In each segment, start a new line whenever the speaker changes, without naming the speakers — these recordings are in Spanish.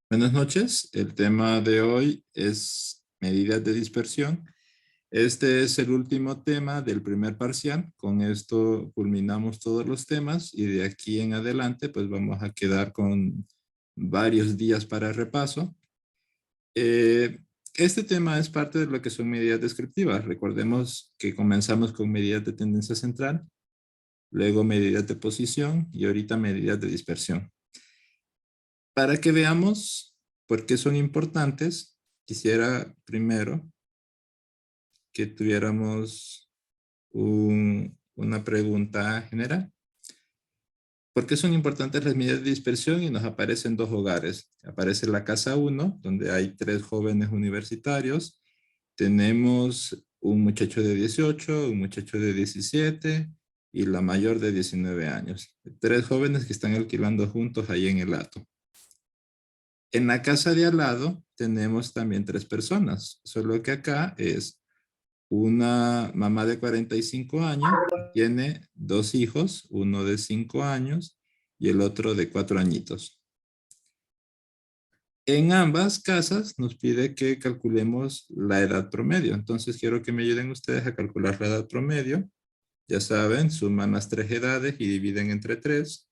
Buenas noches. El tema de hoy es medidas de dispersión. Este es el último tema del primer parcial. Con esto culminamos todos los temas y de aquí en adelante pues vamos a quedar con varios días para repaso. Eh, este tema es parte de lo que son medidas descriptivas. Recordemos que comenzamos con medidas de tendencia central, luego medidas de posición y ahorita medidas de dispersión. Para que veamos por qué son importantes, quisiera primero que tuviéramos una pregunta general. ¿Por qué son importantes las medidas de dispersión? Y nos aparecen dos hogares. Aparece la casa 1, donde hay 3 jóvenes universitarios. Tenemos un muchacho de 18, un muchacho de 17 y la mayor de 19 años. 3 jóvenes que están alquilando juntos ahí en el hato. En la casa de al lado tenemos también 3 personas, solo que acá es una mamá de 45 años, tiene 2 hijos, uno de 5 años y el otro de 4 añitos. En ambas casas nos pide que calculemos la edad promedio, entonces quiero que me ayuden ustedes a calcular la edad promedio. Ya saben, suman las 3 edades y dividen entre 3.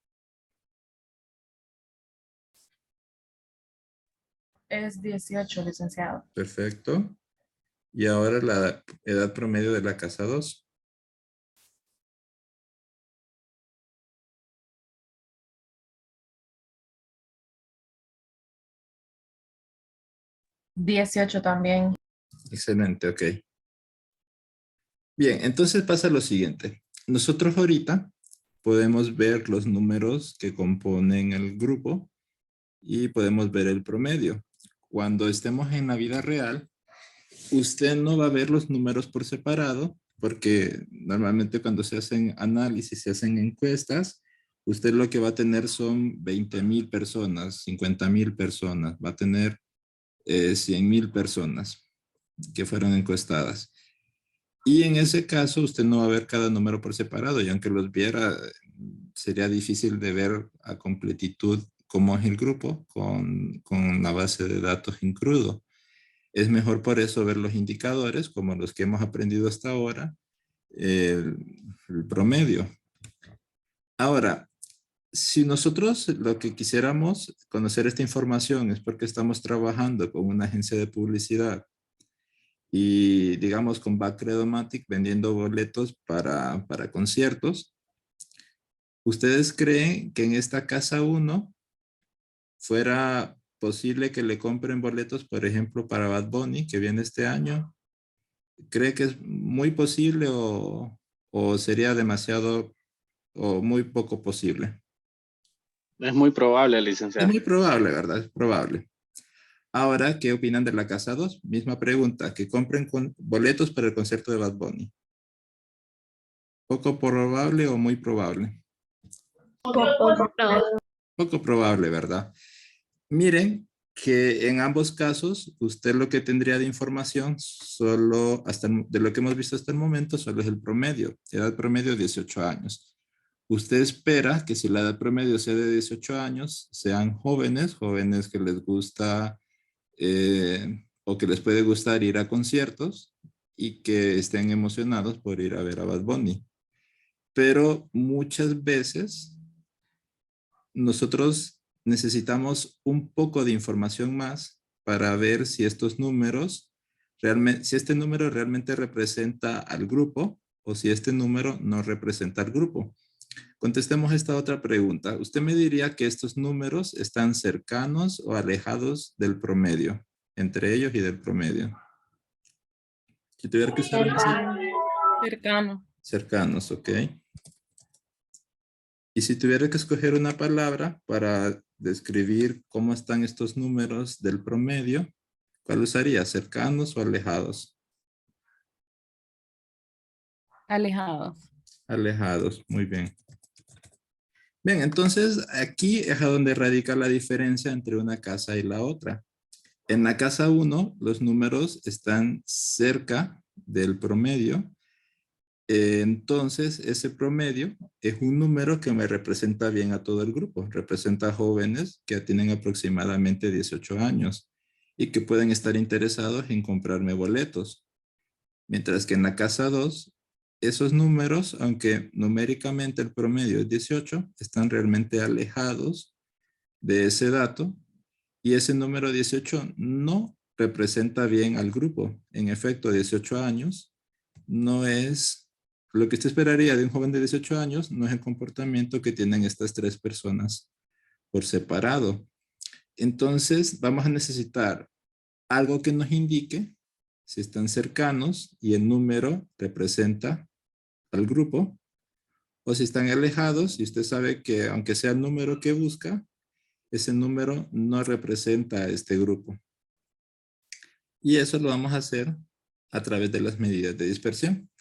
Es 18, licenciado.
Perfecto. Y ahora la edad promedio de la casa 2.
18 también.
Excelente, ok. Bien, entonces pasa lo siguiente. Nosotros ahorita podemos ver los números que componen el grupo y podemos ver el promedio. Cuando estemos en la vida real, usted no va a ver los números por separado, porque normalmente cuando se hacen análisis, se hacen encuestas, usted lo que va a tener son 20,000 personas, 50,000 personas, va a tener 100,000 personas que fueron encuestadas. Y en ese caso usted no va a ver cada número por separado y aunque los viera sería difícil de ver a completitud cómo es el grupo con la base de datos en crudo. Es mejor por eso ver los indicadores como los que hemos aprendido hasta ahora, el, el promedio. Ahora, si nosotros lo que quisiéramos conocer esta información es porque estamos trabajando con una agencia de publicidad y digamos con Backredomatic vendiendo boletos para conciertos. ¿Ustedes creen que en esta casa 1 fuera posible que le compren boletos, por ejemplo, para Bad Bunny, que viene este año? ¿Cree que es muy posible o sería demasiado o muy poco posible?
Es muy probable,
Es
licenciado.
muy probable, ¿verdad? Es probable. Ahora, ¿qué opinan de la casa 2? Misma pregunta, que compren boletos para el concierto de Bad Bunny. ¿Poco probable o muy probable? Poco probable, ¿verdad? Miren que en ambos casos, usted lo que tendría de información, solo de lo que hemos visto hasta el momento, solo es el promedio. Edad promedio 18 años. Usted espera que si la edad promedio sea de 18 años, sean jóvenes, jóvenes que les gusta o que les puede gustar ir a conciertos y que estén emocionados por ir a ver a Bad Bunny. Pero muchas veces nosotros necesitamos un poco de información más para ver si estos números realmente, si este número realmente representa al grupo o si este número no representa al grupo. Contestemos esta otra pregunta. ¿Usted me diría que estos números están cercanos o alejados del promedio? Entre ellos y del promedio. Si tuviera que usar
Cercano.
cercanos, ¿ok? Y si tuviera que escoger una palabra para describir cómo están estos números del promedio, ¿cuál usaría? ¿Cercanos o alejados?
Alejados.
Alejados, muy bien. Bien, entonces aquí es a donde radica la diferencia entre una casa y la otra. En la casa 1, los números están cerca del promedio. Entonces, ese promedio es un número que me representa bien a todo el grupo. Representa a jóvenes que tienen aproximadamente 18 años y que pueden estar interesados en comprarme boletos. Mientras que en la casa 2, esos números, aunque numéricamente el promedio es 18, están realmente alejados de ese dato y ese número 18 no representa bien al grupo. En efecto, 18 años no es lo que usted esperaría de un joven de 18 años, no es el comportamiento que tienen estas tres personas por separado. Entonces, vamos a necesitar algo que nos indique si están cercanos y el número representa al grupo, o si están alejados y usted sabe que aunque sea el número que busca, ese número no representa a este grupo. Y eso lo vamos a hacer a través de las medidas de dispersión.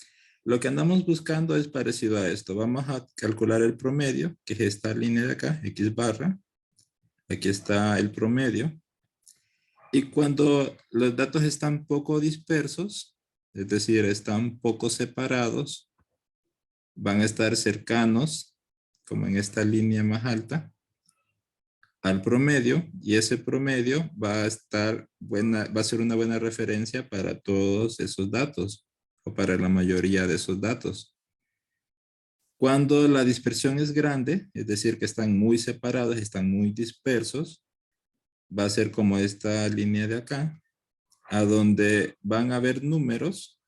Lo que andamos buscando es parecido a esto. Vamos a calcular el promedio, que es esta línea de acá, X barra. Aquí está el promedio. Y cuando los datos están poco dispersos, es decir, están poco separados, van a estar cercanos, como en esta línea más alta, al promedio, y ese promedio va a ser una buena referencia para todos esos datos, o para la mayoría de esos datos. Cuando la dispersión es grande, es decir, que están muy separados, están muy dispersos, va a ser como esta línea de acá, a donde van a haber números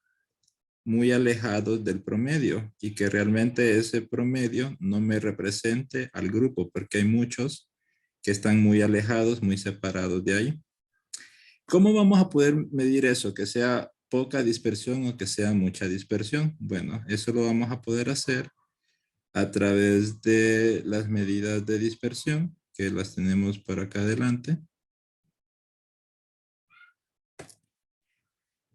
muy alejados del promedio y que realmente ese promedio no me represente al grupo porque hay muchos que están muy alejados, muy separados de ahí. ¿Cómo vamos a poder medir eso? Que sea poca dispersión o que sea mucha dispersión. Bueno, eso lo vamos a poder hacer a través de las medidas de dispersión, que las tenemos por acá adelante.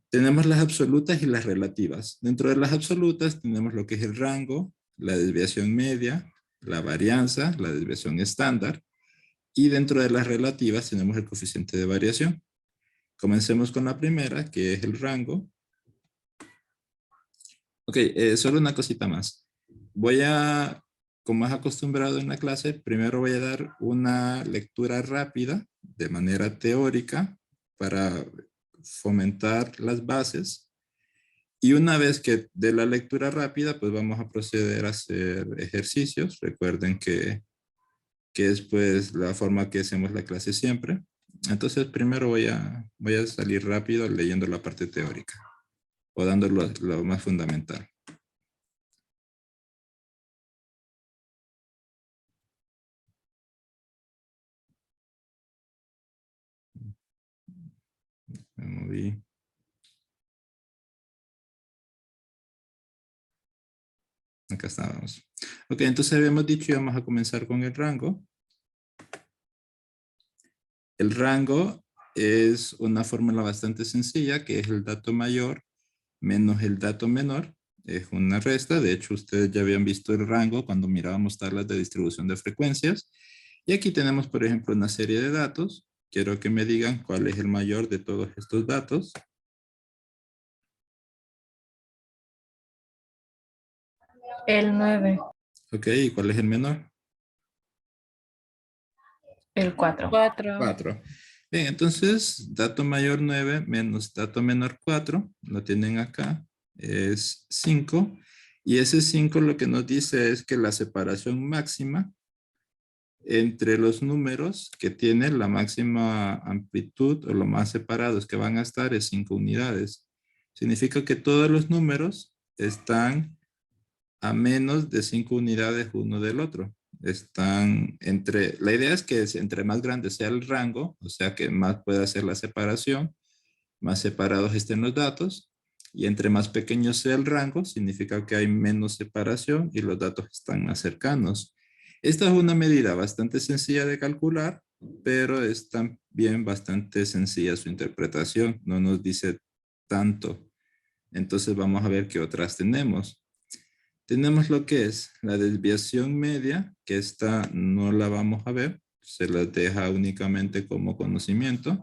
Tenemos las absolutas y las relativas. Dentro de las absolutas tenemos lo que es el rango, la desviación media, la varianza, la desviación estándar. Y dentro de las relativas tenemos el coeficiente de variación. Comencemos con la primera, que es el rango. Ok, solo una cosita más. Como es acostumbrado en la clase, primero voy a dar una lectura rápida de manera teórica para fomentar las bases. Y una vez que de la lectura rápida, pues vamos a proceder a hacer ejercicios. Recuerden que es pues la forma que hacemos la clase siempre. Entonces primero voy a salir rápido leyendo la parte teórica o dando lo más fundamental. Me moví. Acá estábamos. Ok, entonces habíamos dicho y vamos a comenzar con el rango. El rango es una fórmula bastante sencilla que es el dato mayor menos el dato menor. Es una resta. De hecho, ustedes ya habían visto el rango cuando mirábamos tablas de distribución de frecuencias. Y aquí tenemos, por ejemplo, una serie de datos. Quiero que me digan cuál es el mayor de todos estos datos.
El 9.
Ok, ¿y cuál es el menor?
El 4. 4.
4. Bien, entonces, dato mayor 9 menos dato menor 4, lo tienen acá, es 5. Y ese 5 lo que nos dice es que la separación máxima entre los números que tienen la máxima amplitud o lo más separados que van a estar es 5 unidades. Significa que todos los números están a menos de 5 unidades uno del otro. La idea es que entre más grande sea el rango, o sea que más pueda hacer la separación, más separados estén los datos, y entre más pequeño sea el rango, significa que hay menos separación y los datos están más cercanos. Esta es una medida bastante sencilla de calcular, pero es también bastante sencilla su interpretación, no nos dice tanto. Entonces vamos a ver qué otras tenemos. Tenemos lo que es la desviación media, que esta no la vamos a ver, se las deja únicamente como conocimiento.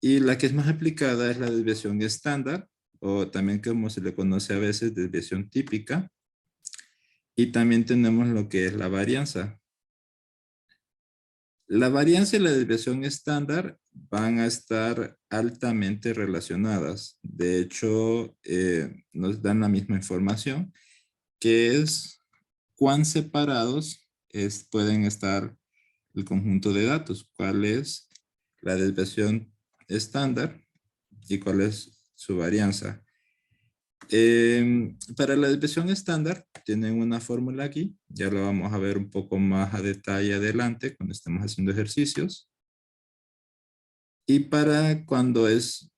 Y la que es más aplicada es la desviación estándar, o también como se le conoce a veces desviación típica. Y también tenemos lo que es la varianza. La varianza y la desviación estándar van a estar altamente relacionadas. De hecho, nos dan la misma información, que es cuán separados pueden estar el conjunto de datos, cuál es la desviación estándar y cuál es su varianza. Para la desviación estándar tienen una fórmula aquí, ya lo vamos a ver un poco más a detalle adelante cuando estemos haciendo ejercicios. Y para cuando es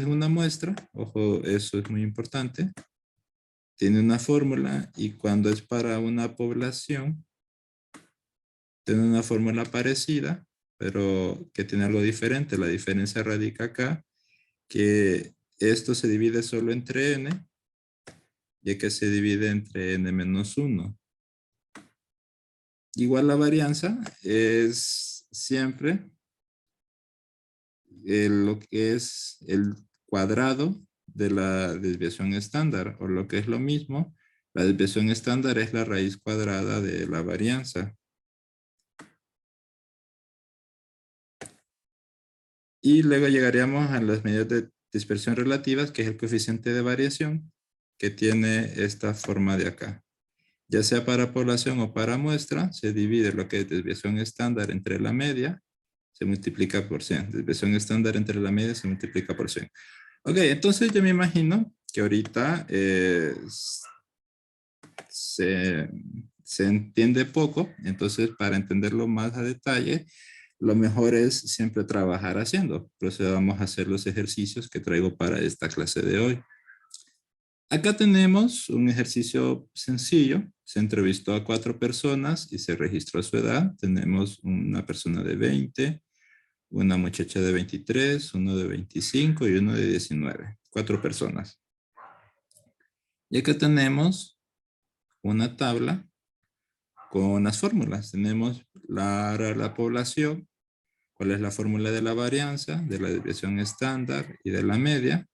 una muestra, ojo, eso es muy importante, tiene una fórmula, y cuando es para una población, tiene una fórmula parecida, pero que tiene algo diferente. La diferencia radica acá, que esto se divide solo entre n, ya que se divide entre n-1. Igual la varianza es siempre lo que es el cuadrado de la desviación estándar, o lo que es lo mismo, la desviación estándar es la raíz cuadrada de la varianza. Y luego llegaríamos a las medidas de dispersión relativas, que es el coeficiente de variación, que tiene esta forma de acá. Ya sea para población o para muestra, se divide lo que es desviación estándar entre la media, se multiplica por 100. Desviación estándar entre la media se multiplica por 100. Ok, entonces yo me imagino que ahorita se entiende poco. Entonces, para entenderlo más a detalle, lo mejor es siempre trabajar haciendo. Procedamos a hacer los ejercicios que traigo para esta clase de hoy. Acá tenemos un ejercicio sencillo. Se entrevistó a 4 personas y se registró su edad. Tenemos una persona de 20, una muchacha de 23, uno de 25 y uno de 19. 4 personas. Y acá tenemos una tabla con las fórmulas. Tenemos la población, cuál es la fórmula de la varianza, de la desviación estándar y de la media.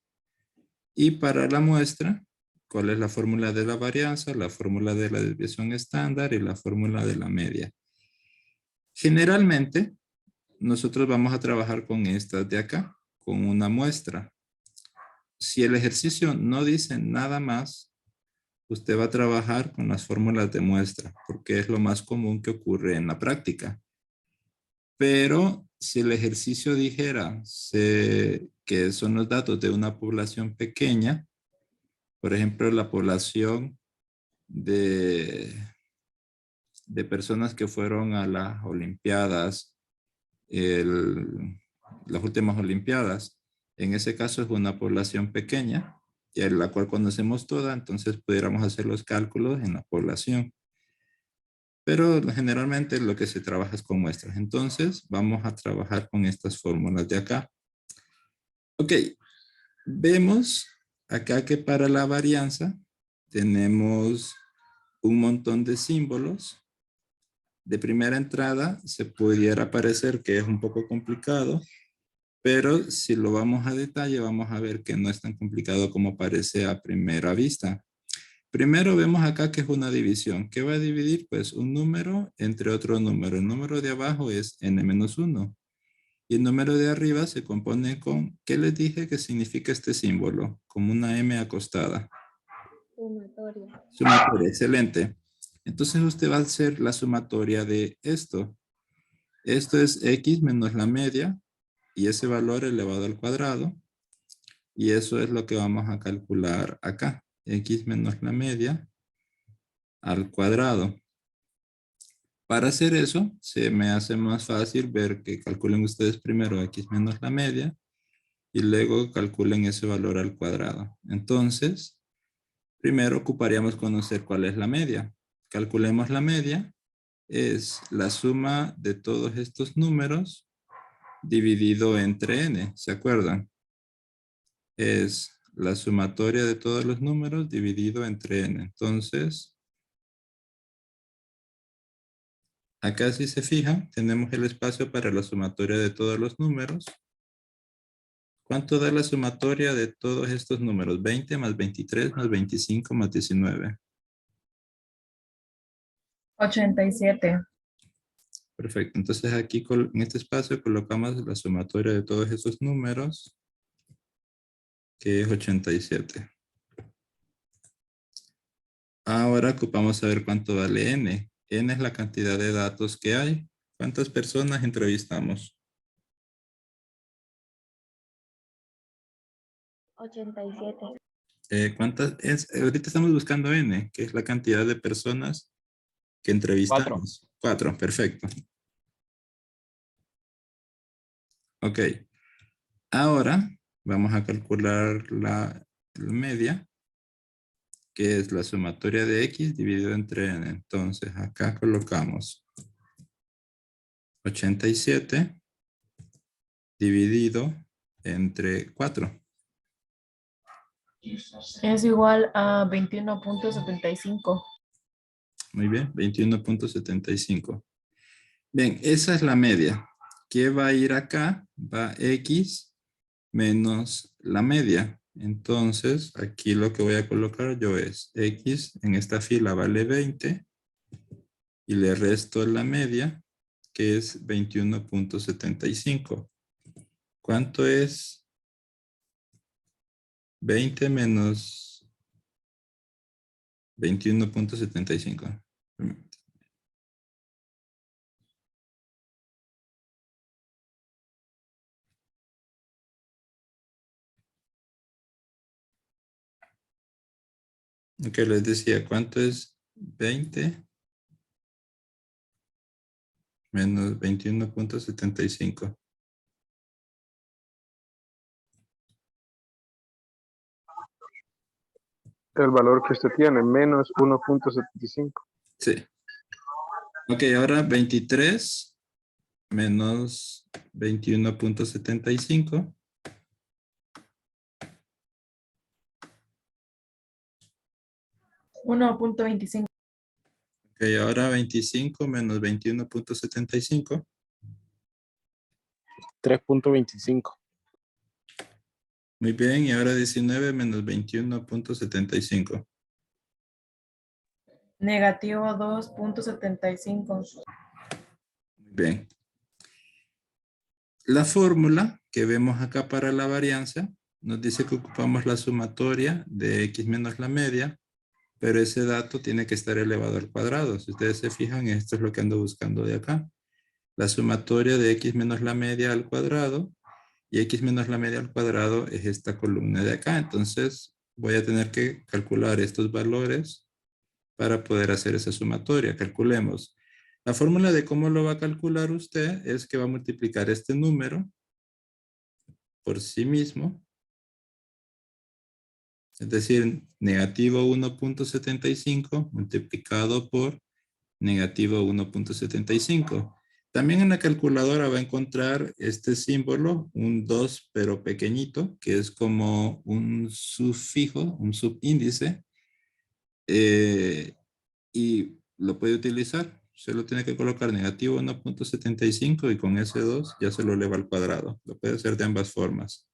Y para la muestra, cuál es la fórmula de la varianza, la fórmula de la desviación estándar y la fórmula de la media. Generalmente, nosotros vamos a trabajar con estas de acá, con una muestra. Si el ejercicio no dice nada más, usted va a trabajar con las fórmulas de muestra, porque es lo más común que ocurre en la práctica. Pero si el ejercicio dijera que son los datos de una población pequeña, por ejemplo, la población de personas que fueron a las Olimpiadas, las últimas Olimpiadas, en ese caso es una población pequeña, y a la cual conocemos toda, entonces pudiéramos hacer los cálculos en la población. Pero generalmente lo que se trabaja es con muestras. Entonces vamos a trabajar con estas fórmulas de acá. Ok, vemos acá que para la varianza tenemos un montón de símbolos. De primera entrada se pudiera parecer que es un poco complicado, pero si lo vamos a detalle vamos a ver que no es tan complicado como parece a primera vista. Primero vemos acá que es una división. ¿Qué va a dividir? Pues un número entre otro número. El número de abajo es n-1. Y el número de arriba se compone con, ¿qué les dije que significa este símbolo? Como una M acostada.
Sumatoria.
Sumatoria, excelente. Entonces usted va a hacer la sumatoria de esto. Esto es x menos la media y ese valor elevado al cuadrado. Y eso es lo que vamos a calcular acá. X menos la media al cuadrado. Para hacer eso, se me hace más fácil ver que calculen ustedes primero x menos la media y luego calculen ese valor al cuadrado. Entonces, primero ocuparíamos conocer cuál es la media. Calculemos la media. Es la suma de todos estos números dividido entre n. ¿Se acuerdan? Es la sumatoria de todos los números dividido entre n. Entonces, acá si se fijan, tenemos el espacio para la sumatoria de todos los números. ¿Cuánto da la sumatoria de todos estos números? 20 más 23 más 25 más 19.
87.
Perfecto. Entonces aquí en este espacio colocamos la sumatoria de todos esos números, que es 87. Ahora ocupamos saber cuánto vale n. N es la cantidad de datos que hay. ¿Cuántas personas entrevistamos?
87.
Ahorita estamos buscando n, que es la cantidad de personas que entrevistamos. 4, perfecto. Ok. Ahora vamos a calcular la media, que es la sumatoria de x dividido entre n. Entonces acá colocamos 87 dividido entre 4.
Es igual a 21.75.
Muy bien, 21.75. Bien, esa es la media. ¿Qué va a ir acá? Va x menos la media. Entonces, aquí lo que voy a colocar yo es x en esta fila vale 20 y le resto la media, que es 21.75. ¿Cuánto es 20 menos 21.75? Ok, les decía, ¿cuánto es 20 menos 21.75?
El valor que usted tiene, menos 1.75.
Sí. Ok, ahora 23 menos 21.75.
1.25.
Ok, ahora 25 menos 21.75.
3.25.
Muy bien, y ahora 19 menos 21.75.
Negativo 2.75.
Muy bien. La fórmula que vemos acá para la varianza nos dice que ocupamos la sumatoria de x menos la media, pero ese dato tiene que estar elevado al cuadrado. Si ustedes se fijan, esto es lo que ando buscando de acá. La sumatoria de x menos la media al cuadrado, y x menos la media al cuadrado es esta columna de acá. Entonces voy a tener que calcular estos valores para poder hacer esa sumatoria. Calculemos. La fórmula de cómo lo va a calcular usted es que va a multiplicar este número por sí mismo, es decir, negativo 1.75 multiplicado por negativo 1.75. También en la calculadora va a encontrar este símbolo, un 2 pero pequeñito, que es como un sufijo, un subíndice, y lo puede utilizar. Solo tiene que colocar negativo 1.75 y con ese 2 ya se lo eleva al cuadrado. Lo puede hacer de ambas formas.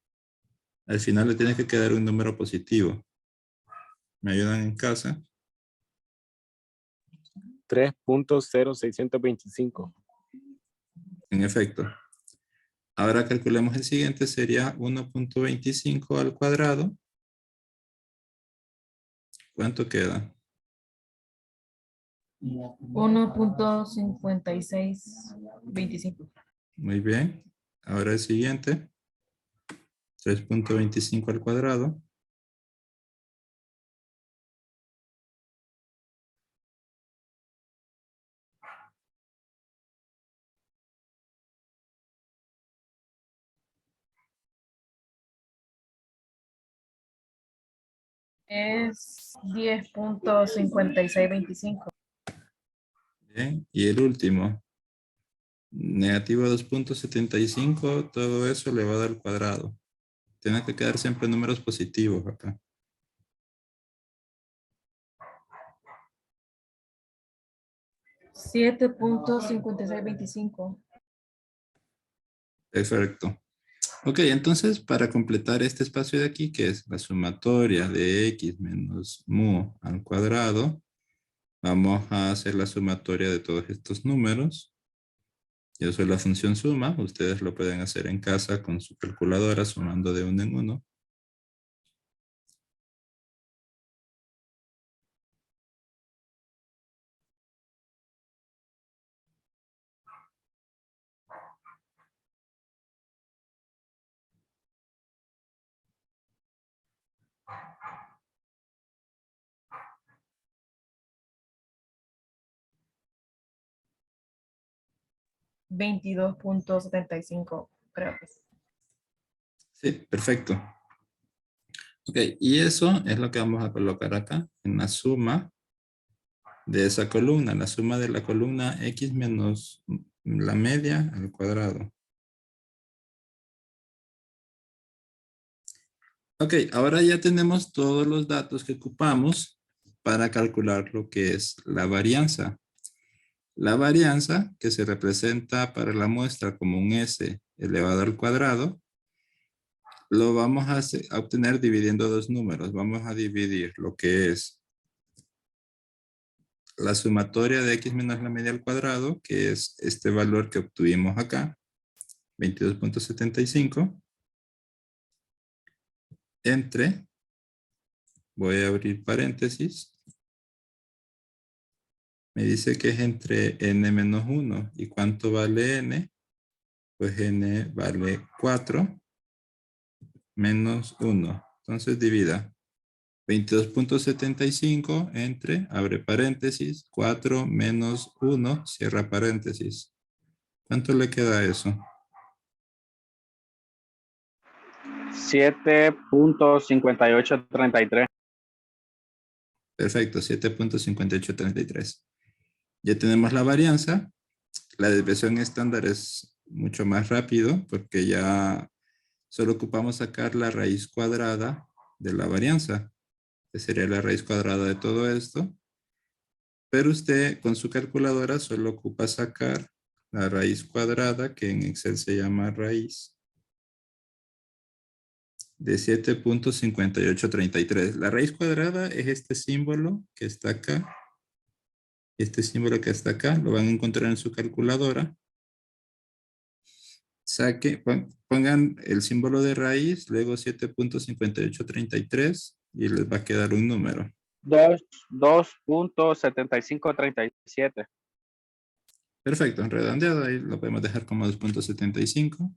Al final le tiene que quedar un número positivo. ¿Me ayudan en casa?
3.0625.
En efecto. Ahora calculemos el siguiente, sería 1.25 al cuadrado. ¿Cuánto queda?
1.5625.
Muy bien. Ahora el siguiente. 3.25 al cuadrado.
Es 10.5625.
Bien. Y el último. Negativo 2.75. Todo eso elevado al cuadrado. Tiene que quedar siempre números positivos acá.
$7.5625.
Perfecto. Ok, entonces para completar este espacio de aquí, que es la sumatoria de x menos mu al cuadrado, vamos a hacer la sumatoria de todos estos números. Yo soy la función suma, ustedes lo pueden hacer en casa con su calculadora sumando de uno en uno.
$22.75, creo que es.
Sí, perfecto. Ok, y eso es lo que vamos a colocar acá en la suma de esa columna, la suma de la columna x menos la media al cuadrado. Ok, ahora ya tenemos todos los datos que ocupamos para calcular lo que es la varianza. La varianza, que se representa para la muestra como un s elevado al cuadrado, lo vamos a obtener dividiendo dos números. Vamos a dividir lo que es la sumatoria de x menos la media al cuadrado, que es este valor que obtuvimos acá, 22.75, entre, voy a abrir paréntesis, me dice que es entre n menos 1. ¿Y cuánto vale n? Pues n vale 4 menos 1. Entonces divida 22.75 entre, abre paréntesis, 4 menos 1, cierra paréntesis. ¿Cuánto le queda a eso?
7.5833.
Perfecto, 7.5833. Ya tenemos la varianza. La desviación estándar es mucho más rápido porque ya solo ocupamos sacar la raíz cuadrada de la varianza, que sería la raíz cuadrada de todo esto. Pero usted con su calculadora solo ocupa sacar la raíz cuadrada, que en Excel se llama raíz, de 7.5833. La raíz cuadrada es este símbolo que está acá. Este símbolo que está acá lo van a encontrar en su calculadora. Pongan el símbolo de raíz, luego 7.5833 y les va a quedar un número.
2.7537.
Perfecto, redondeado, ahí lo podemos dejar como 2.75.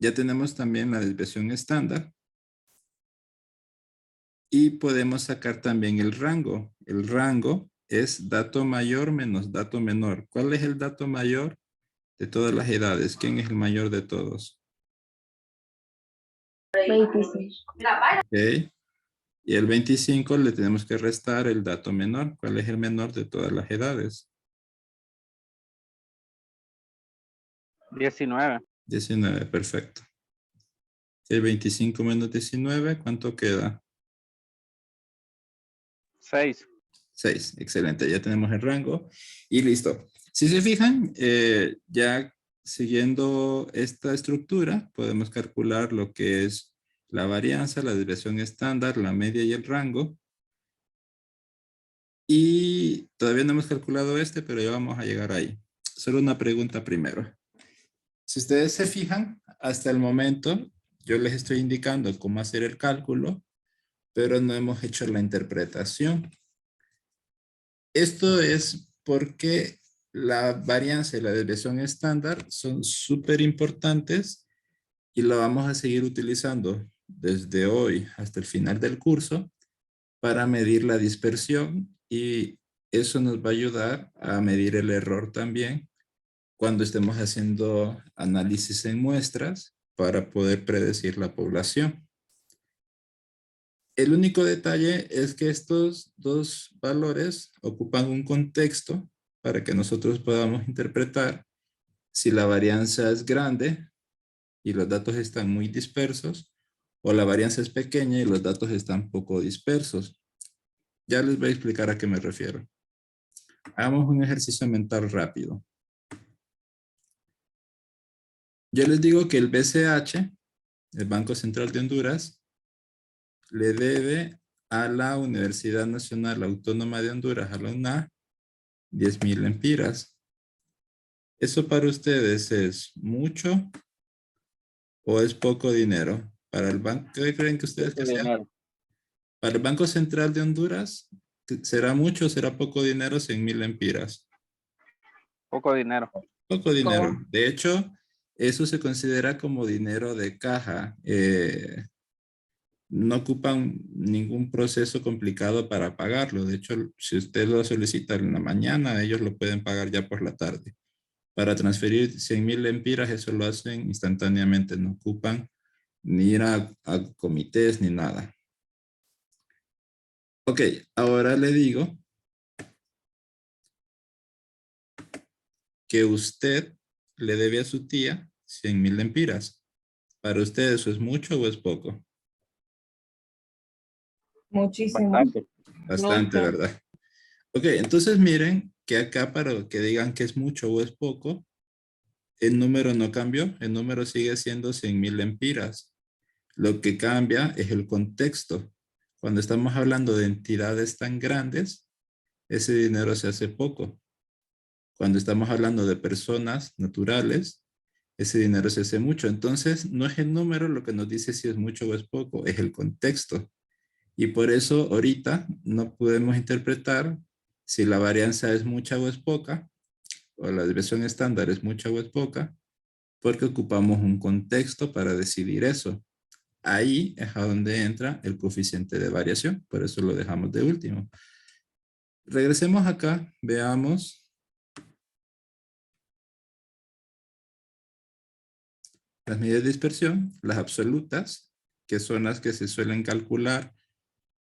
Ya tenemos también la desviación estándar. Y podemos sacar también el rango. El rango es dato mayor menos dato menor. ¿Cuál es el dato mayor de todas las edades? ¿Quién es el mayor de todos?
26.
¿Ok? Y el 25 le tenemos que restar el dato menor. ¿Cuál es el menor de todas las edades?
19.
19, perfecto. El 25 menos 19, ¿cuánto queda?
6.
6, excelente, ya tenemos el rango y listo. Si se fijan, ya siguiendo esta estructura, podemos calcular lo que es la varianza, la desviación estándar, la media y el rango. Y todavía no hemos calculado este, pero ya vamos a llegar ahí. Solo una pregunta primero. Si ustedes se fijan, hasta el momento yo les estoy indicando cómo hacer el cálculo, pero no hemos hecho la interpretación. Esto es porque la varianza y la desviación estándar son súper importantes y la vamos a seguir utilizando desde hoy hasta el final del curso para medir la dispersión, y eso nos va a ayudar a medir el error también cuando estemos haciendo análisis en muestras para poder predecir la población. El único detalle es que estos dos valores ocupan un contexto para que nosotros podamos interpretar si la varianza es grande y los datos están muy dispersos, o la varianza es pequeña y los datos están poco dispersos. Ya les voy a explicar a qué me refiero. Hagamos un ejercicio mental rápido. Yo les digo que el BCH, el Banco Central de Honduras, le debe a la Universidad Nacional Autónoma de Honduras, a la UNA, 10,000 lempiras. ¿Eso para ustedes es mucho o es poco dinero? Para el banco, ¿qué creen que ustedes
Poco
que sea?
dinero.
Para el Banco Central de Honduras, ¿será mucho o será poco dinero? 100,000 lempiras.
Poco dinero.
Poco dinero.
¿Cómo?
De hecho, eso se considera como dinero de caja. No ocupan ningún proceso complicado para pagarlo. De hecho, si usted lo solicita en la mañana, ellos lo pueden pagar ya por la tarde. Para transferir 100,000 lempiras, eso lo hacen instantáneamente. No ocupan ni ir a comités ni nada. Ok, ahora le digo que usted le debe a su tía 100,000 lempiras. ¿Para usted eso es mucho o es poco?
Muchísimo.
Bastante.
Bastante,
Mucho.
¿verdad? Ok, entonces miren que acá para que digan que es mucho o es poco, el número no cambió, el número sigue siendo 100,000 lempiras. Lo que cambia es el contexto. Cuando estamos hablando de entidades tan grandes, ese dinero se hace poco. Cuando estamos hablando de personas naturales, ese dinero se hace mucho. Entonces, no es el número lo que nos dice si es mucho o es poco, es el contexto. Y por eso ahorita no podemos interpretar si la varianza es mucha o es poca, o la desviación estándar es mucha o es poca, porque ocupamos un contexto para decidir eso. Ahí es a donde entra el coeficiente de variación, por eso lo dejamos de último. Regresemos acá, veamos las medidas de dispersión, las absolutas, que son las que se suelen calcular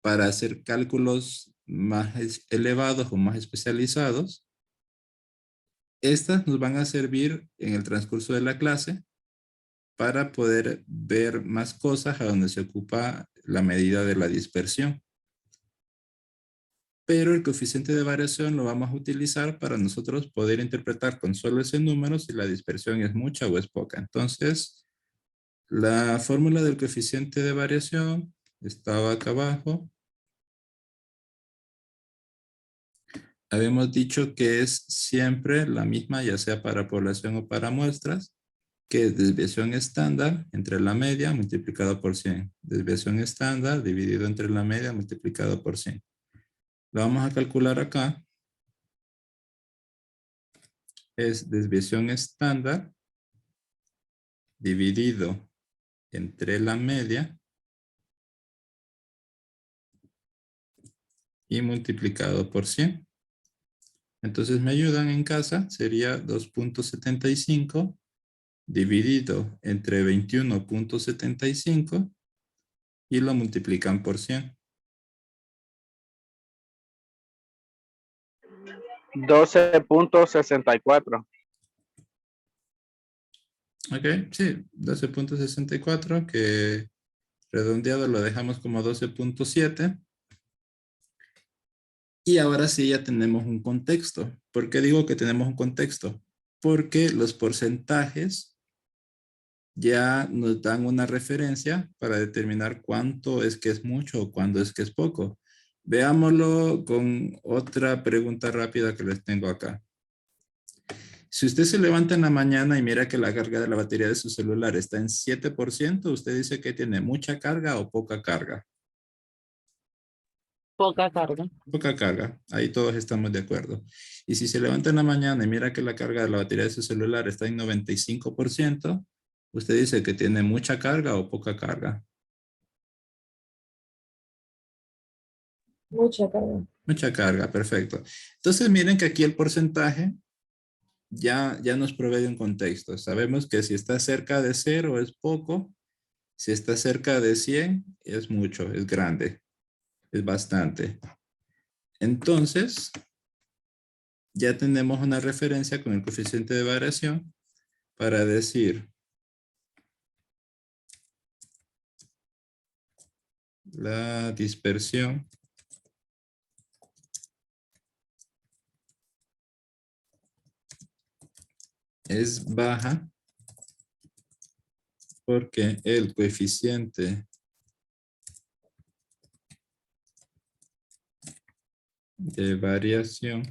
para hacer cálculos más elevados o más especializados. Estas nos van a servir en el transcurso de la clase para poder ver más cosas a donde se ocupa la medida de la dispersión. Pero el coeficiente de variación lo vamos a utilizar para nosotros poder interpretar con solo ese número si la dispersión es mucha o es poca. Entonces, la fórmula del coeficiente de variación estaba acá abajo. Habíamos dicho que es siempre la misma, ya sea para población o para muestras, que es desviación estándar entre la media multiplicado por 100. Desviación estándar dividido entre la media multiplicado por 100. Lo vamos a calcular acá. Es desviación estándar dividido entre la media y multiplicado por 100. Entonces me ayudan en casa, sería 2.75 dividido entre 21.75 y lo multiplican por 100.
12.64.
Ok, sí, 12.64, que redondeado lo dejamos como 12.7. Y ahora sí ya tenemos un contexto. ¿Por qué digo que tenemos un contexto? Porque los porcentajes ya nos dan una referencia para determinar cuánto es que es mucho o cuándo es que es poco. Veámoslo con otra pregunta rápida que les tengo acá. Si usted se levanta en la mañana y mira que la carga de la batería de su celular está en 7%, usted dice que tiene mucha carga o poca carga.
Poca carga.
Poca carga, ahí todos estamos de acuerdo. Y si se levanta en la mañana y mira que la carga de la batería de su celular está en 95%, usted dice que tiene mucha carga o poca carga.
Mucha carga.
Mucha carga, perfecto. Entonces miren que aquí el porcentaje ya nos provee un contexto. Sabemos que si está cerca de 0 es poco, si está cerca de 100 es mucho, es grande, es bastante. Entonces, ya tenemos una referencia con el coeficiente de variación para decir la dispersión es baja porque el coeficiente de variación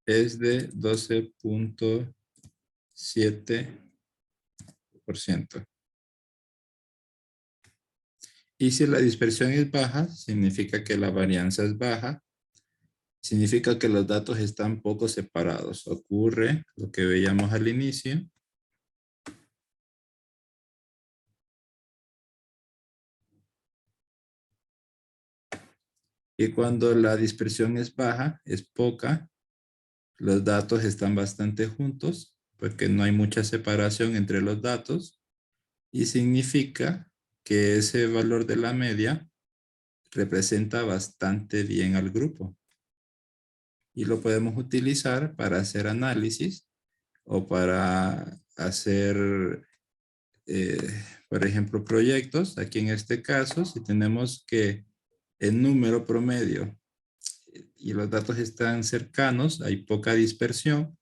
es de 12.7%. Y si la dispersión es baja, significa que la varianza es baja. Significa que los datos están poco separados. Ocurre lo que veíamos al inicio. Y cuando la dispersión es baja, es poca, los datos están bastante juntos, porque no hay mucha separación entre los datos. Y significa que ese valor de la media representa bastante bien al grupo. Y lo podemos utilizar para hacer análisis o para hacer, por ejemplo, proyectos. Aquí en este caso, si tenemos que el número promedio y los datos están cercanos, hay poca dispersión,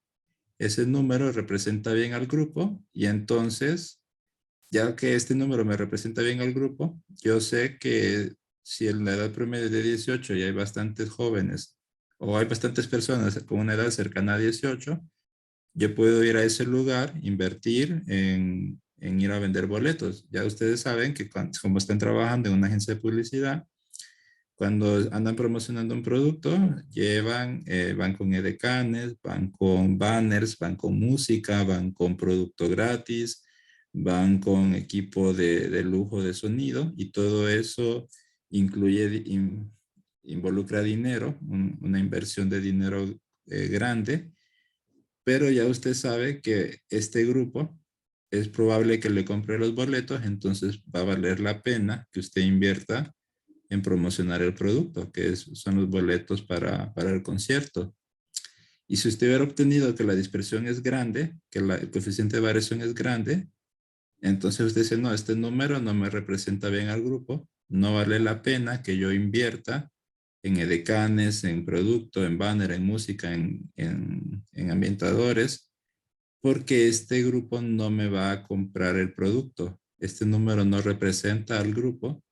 ese número representa bien al grupo y entonces, ya que este número me representa bien al grupo, yo sé que si en la edad promedio es de 18 y hay bastantes jóvenes o hay bastantes personas con una edad cercana a 18, yo puedo ir a ese lugar, invertir en ir a vender boletos. Ya ustedes saben que como están trabajando en una agencia de publicidad, cuando andan promocionando un producto, van con edecanes, van con banners, van con música, van con producto gratis, van con equipo de lujo de sonido y todo eso involucra dinero, una inversión de dinero grande, pero ya usted sabe que este grupo es probable que le compre los boletos, entonces va a valer la pena que usted invierta en promocionar el producto, que son los boletos para el concierto. Y si usted hubiera obtenido que la dispersión es grande, que el coeficiente de variación es grande, entonces usted dice, no, este número no me representa bien al grupo, no vale la pena que yo invierta en edecanes, en producto, en banner, en música, en ambientadores, porque este grupo no me va a comprar el producto. Este número no representa al grupo.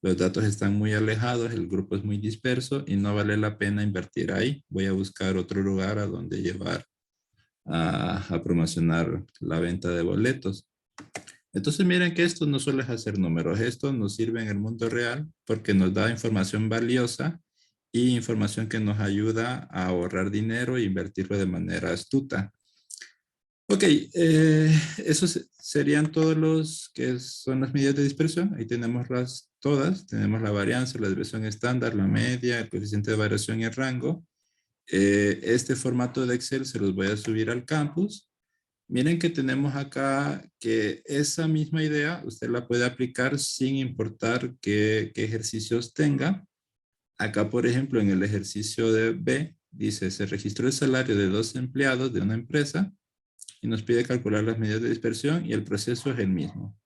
Los datos están muy alejados, el grupo es muy disperso y no vale la pena invertir ahí. Voy a buscar otro lugar a donde llevar a promocionar la venta de boletos. Entonces miren que esto no solo es hacer números, esto nos sirve en el mundo real porque nos da información valiosa y información que nos ayuda a ahorrar dinero e invertirlo de manera astuta. Ok, esos serían todos los que son las medidas de dispersión. Ahí tenemos todas. Tenemos la varianza, la desviación estándar, la media, el coeficiente de variación y el rango. Este formato de Excel se los voy a subir al campus. Miren que tenemos acá que esa misma idea usted la puede aplicar sin importar qué ejercicios tenga. Acá, por ejemplo, en el ejercicio de B, dice, se registró el salario de 2 empleados de una empresa y nos pide calcular las medidas de dispersión y el proceso es el mismo.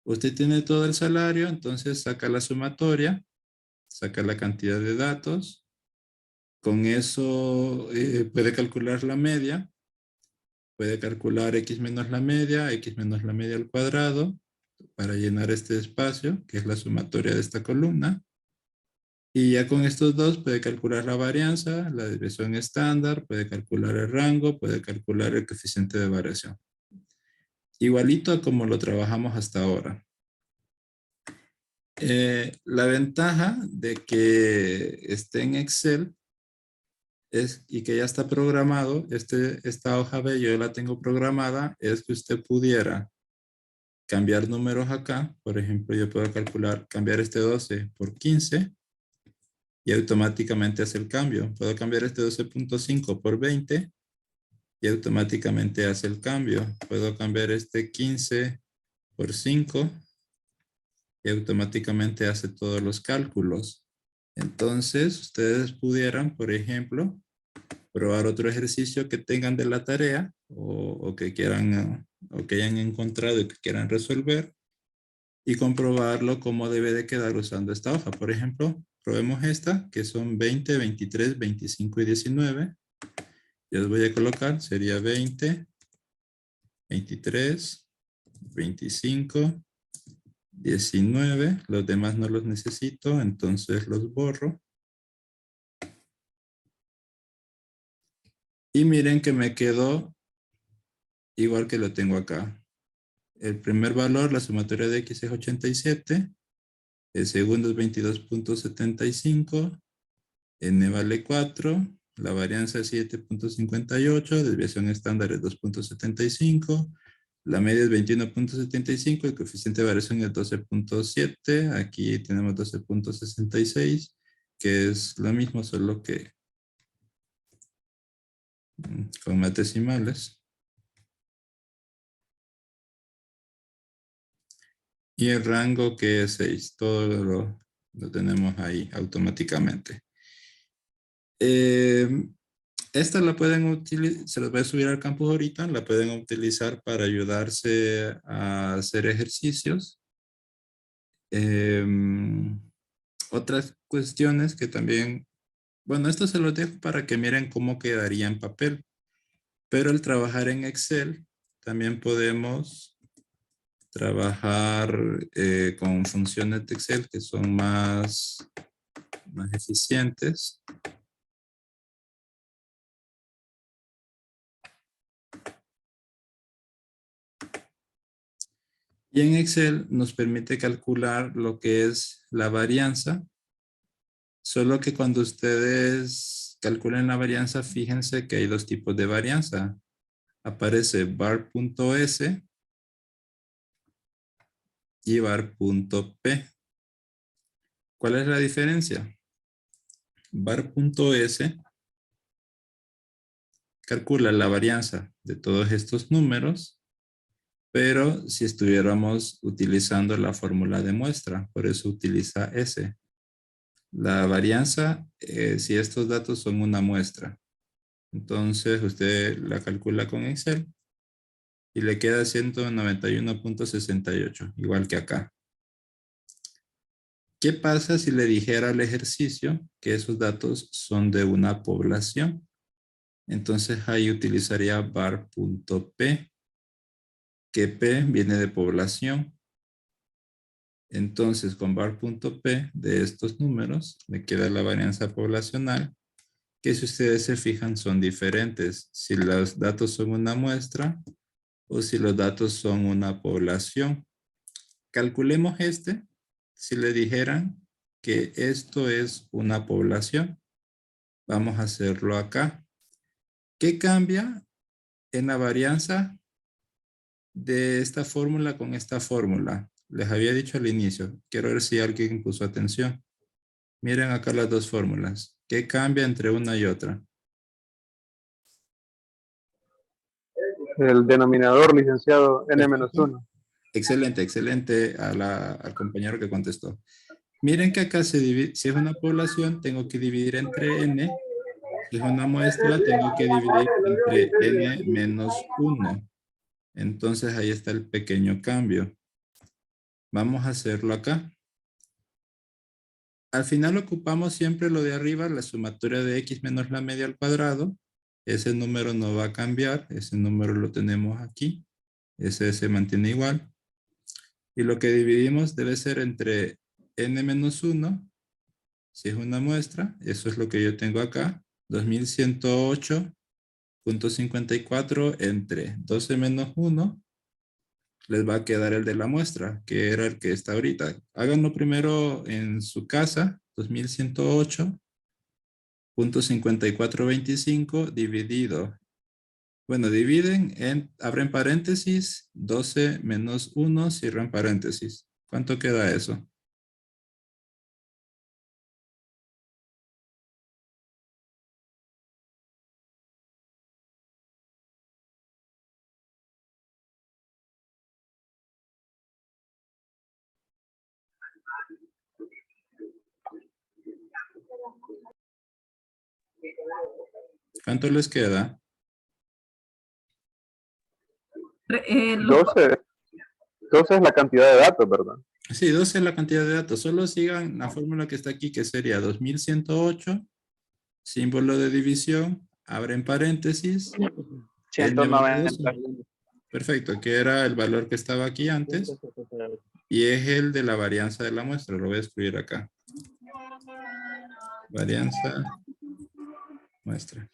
Usted tiene todo el salario, entonces saca la sumatoria, saca la cantidad de datos, con eso puede calcular la media, puede calcular x menos la media al cuadrado para llenar este espacio, que es la sumatoria de esta columna. Y ya con estos dos puede calcular la varianza, la desviación estándar, puede calcular el rango, puede calcular el coeficiente de variación. Igualito a como lo trabajamos hasta ahora. La ventaja de que esté en Excel y que ya está programado, esta hoja B yo la tengo programada, es que usted pudiera cambiar números acá. Por ejemplo, yo puedo cambiar este 12 por 15 y automáticamente hace el cambio. Puedo cambiar este 12.5 por 20 y automáticamente hace el cambio. Puedo cambiar este 15 por 5 y automáticamente hace todos los cálculos. Entonces, ustedes pudieran, por ejemplo, probar otro ejercicio que tengan de la tarea o que quieran o que hayan encontrado y que quieran resolver y comprobarlo cómo debe de quedar usando esta hoja. Por ejemplo, probemos esta, que son 20, 23, 25 y 19. Yo les voy a colocar, sería 20, 23, 25, 19. Los demás no los necesito, entonces los borro. Y miren que me quedó igual que lo tengo acá. El primer valor, la sumatoria de x es 87. El segundo es 22.75. N vale 4. La varianza es 7.58. Desviación estándar es 2.75. La media es 21.75. El coeficiente de variación es 12.7. Aquí tenemos 12.66, que es lo mismo, solo que con más decimales. Y el rango que es 6. Todo lo tenemos ahí automáticamente. Esta la pueden utilizar, se las voy a subir al campus ahorita, la pueden utilizar para ayudarse a hacer ejercicios. Otras cuestiones que también, bueno, esto se los dejo para que miren cómo quedaría en papel. Pero al trabajar en Excel, también podemos trabajar con funciones de Excel que son más eficientes. Y en Excel nos permite calcular lo que es la varianza. Solo que cuando ustedes calculen la varianza, fíjense que hay dos tipos de varianza. Aparece var.s y var.p. ¿Cuál es la diferencia? var.s calcula la varianza de todos estos números, pero si estuviéramos utilizando la fórmula de muestra, por eso utiliza S. La varianza, si estos datos son una muestra, entonces usted la calcula con Excel y le queda 191.68, igual que acá. ¿Qué pasa si le dijera al ejercicio que esos datos son de una población? Entonces ahí utilizaría var.p, que P viene de población. Entonces con var.p de estos números me queda la varianza poblacional, que si ustedes se fijan son diferentes. Si los datos son una muestra o si los datos son una población. Calculemos si le dijeran que esto es una población. Vamos a hacerlo acá. ¿Qué cambia en la varianza de esta fórmula con esta fórmula? Les había dicho al inicio. Quiero ver si alguien puso atención. Miren acá las dos fórmulas. ¿Qué cambia entre una y otra?
El denominador, licenciado, n-1.
Excelente, excelente al compañero que contestó. Miren que acá se divide, si es una población, tengo que dividir entre n. Si es una muestra, tengo que dividir entre n menos 1. Entonces ahí está el pequeño cambio. Vamos a hacerlo acá. Al final ocupamos siempre lo de arriba, la sumatoria de x menos la media al cuadrado. Ese número no va a cambiar, ese número lo tenemos aquí. Ese se mantiene igual. Y lo que dividimos debe ser entre n menos 1, si es una muestra, eso es lo que yo tengo acá, 2108.54 entre 12 menos 1, les va a quedar el de la muestra, que era el que está ahorita. Háganlo primero en su casa, 2108.5425 dividido. Bueno, dividen abren paréntesis, 12 menos 1, cierran paréntesis. ¿Cuánto queda eso? ¿Cuánto les queda?
12 es la cantidad de datos, ¿verdad?
Sí, 12 es la cantidad de datos. Solo sigan la fórmula que está aquí, que sería 2108, símbolo de división, abren paréntesis, n vale 12.
191.
Perfecto, que era el valor que estaba aquí antes. Y es el de la varianza de la muestra. Lo voy a escribir acá. Varianza muestra.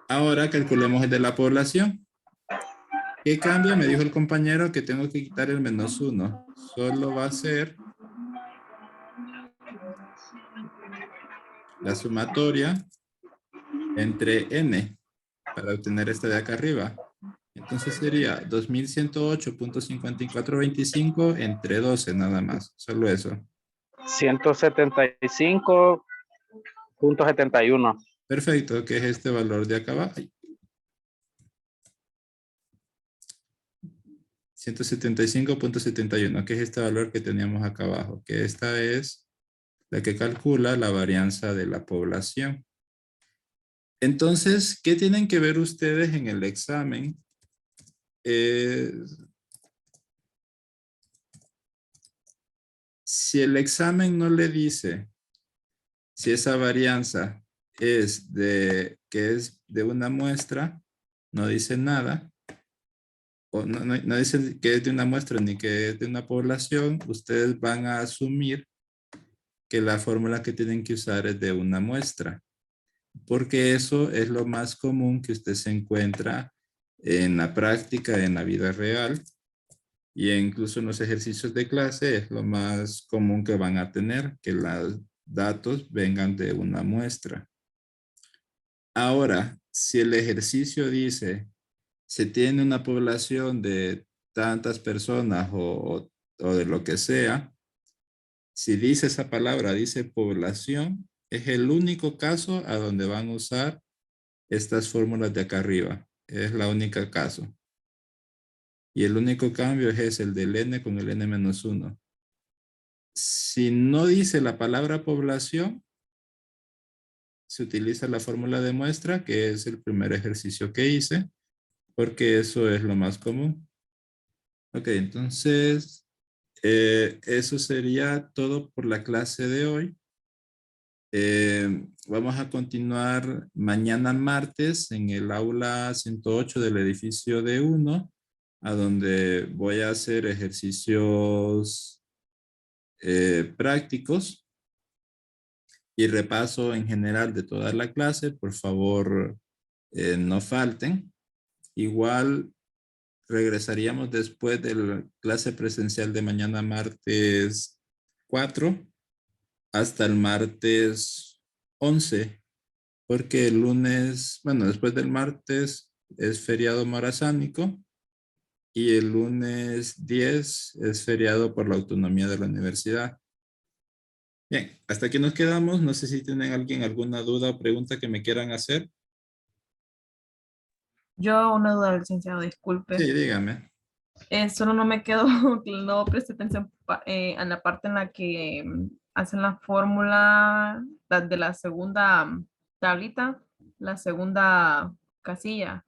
Ahora calculemos el de la población. ¿Qué cambia? Me dijo el compañero que tengo que quitar el -1. Solo va a ser la sumatoria entre n para obtener esta de acá arriba. Entonces sería 2108.5425 entre 12 nada más. Solo eso.
175.71.
Perfecto, que es este valor de acá abajo. 175.71, que es este valor que teníamos acá abajo, que esta es la que calcula la varianza de la población. Entonces, ¿qué tienen que ver ustedes en el examen? Si el examen no le dice si esa varianza es de una muestra, no dice nada, o no dice que es de una muestra ni que es de una población, ustedes van a asumir que la fórmula que tienen que usar es de una muestra, porque eso es lo más común que usted se encuentra en la práctica, en la vida real, y incluso en los ejercicios de clase es lo más común que van a tener, que los datos vengan de una muestra. Ahora, si el ejercicio dice, se tiene una población de tantas personas o de lo que sea, si dice esa palabra, dice población, es el único caso a donde van a usar estas fórmulas de acá arriba. Es la única caso. Y el único cambio es el del n con el n-1. Si no dice la palabra población, se utiliza la fórmula de muestra, que es el primer ejercicio que hice, porque eso es lo más común. Ok, entonces, eso sería todo por la clase de hoy. Vamos a continuar mañana martes en el aula 108 del edificio D1, a donde voy a hacer ejercicios prácticos y repaso en general de toda la clase. Por favor, no falten. Igual regresaríamos después de la clase presencial de mañana martes 4 hasta el martes 11, porque el lunes, bueno, después del martes es feriado marazánico y el lunes 10 es feriado por la autonomía de la universidad. Bien, hasta aquí nos quedamos. No sé si tienen alguna duda o pregunta que me quieran hacer.
Yo una duda, licenciado, disculpe.
Sí, dígame.
Solo no me quedo, no presté atención en la parte en la que hacen la fórmula de la segunda tablita, la segunda casilla.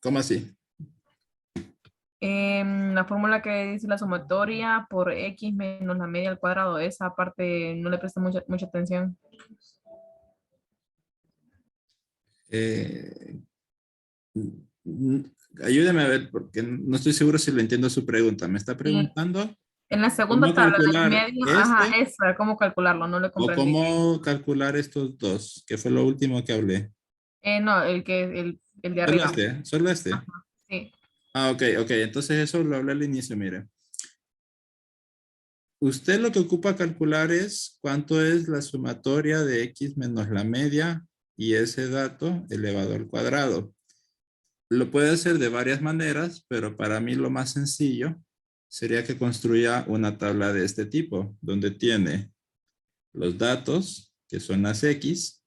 ¿Cómo así?
La fórmula que dice la sumatoria por x menos la media al cuadrado, esa parte no le presté mucha atención.
Eh, Ayúdeme a ver, porque no estoy seguro si le entiendo su pregunta. Me está
Y
preguntando
en la segunda
cómo
tabla del
calcular
medio, ajá,
este
esa, ¿cómo calcularlo? No lo
o
comprendí.
cómo calcular estos dos, que fue lo último que hablé.
No, el de
Solo
arriba.
este, solo este.
Sí.
Ah, ok, ok. Entonces eso lo hablé al inicio, mire. Usted lo que ocupa calcular es cuánto es la sumatoria de x menos la media y ese dato elevado al cuadrado. Lo puede hacer de varias maneras, pero para mí lo más sencillo sería que construya una tabla de este tipo, donde tiene los datos, que son las x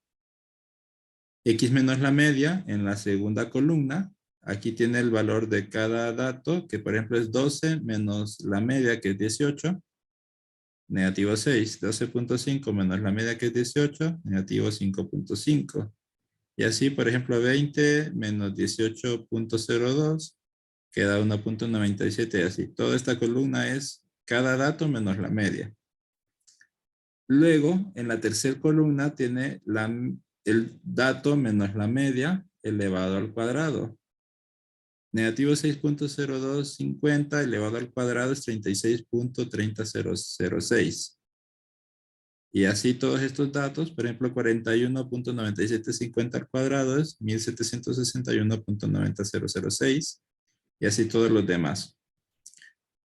menos la media en la segunda columna. Aquí tiene el valor de cada dato, que por ejemplo es 12 menos la media, que es 18, negativo 6. 12.5 menos la media, que es 18, negativo 5.5. Y así, por ejemplo, 20 menos 18.02 queda 1.97 y así. Toda esta columna es cada dato menos la media. Luego, en la tercera columna tiene el dato menos la media elevado al cuadrado. Negativo 6.0250 elevado al cuadrado es 36.30006. Y así todos estos datos, por ejemplo, 41.9750 al cuadrado es 1761.90006. Y así todos los demás.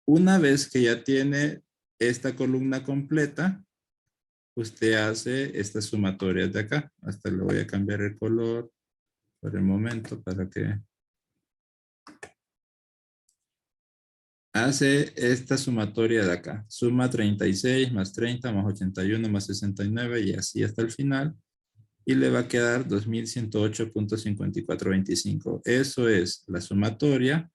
Una vez que ya tiene esta columna completa, usted hace estas sumatorias de acá. Hasta le voy a cambiar el color por el momento para que... Hace esta sumatoria de acá. Suma 36 más 30 más 81 más 69 y así hasta el final. Y le va a quedar 2108.5425. Eso es la sumatoria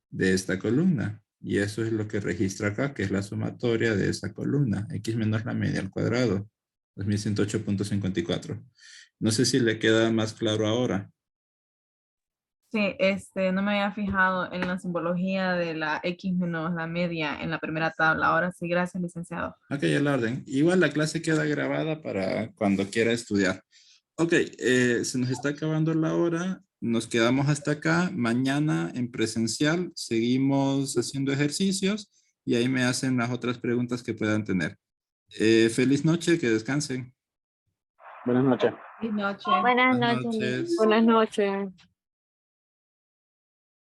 de esta columna. Y eso es lo que registra acá, que es la sumatoria de esa columna. X menos la media al cuadrado. 2108.54. No sé si le queda más claro ahora.
Sí, no me había fijado en la simbología de la X menos la media en la primera tabla. Ahora sí, gracias, licenciado.
Ok, el orden. Igual la clase queda grabada para cuando quiera estudiar. Ok, se nos está acabando la hora. Nos quedamos hasta acá. Mañana en presencial seguimos haciendo ejercicios y ahí me hacen las otras preguntas que puedan tener. Feliz noche, que descansen.
Buenas noches.
Buenas noches.
Buenas
Buenas
noches.
noches.
Buenas noches.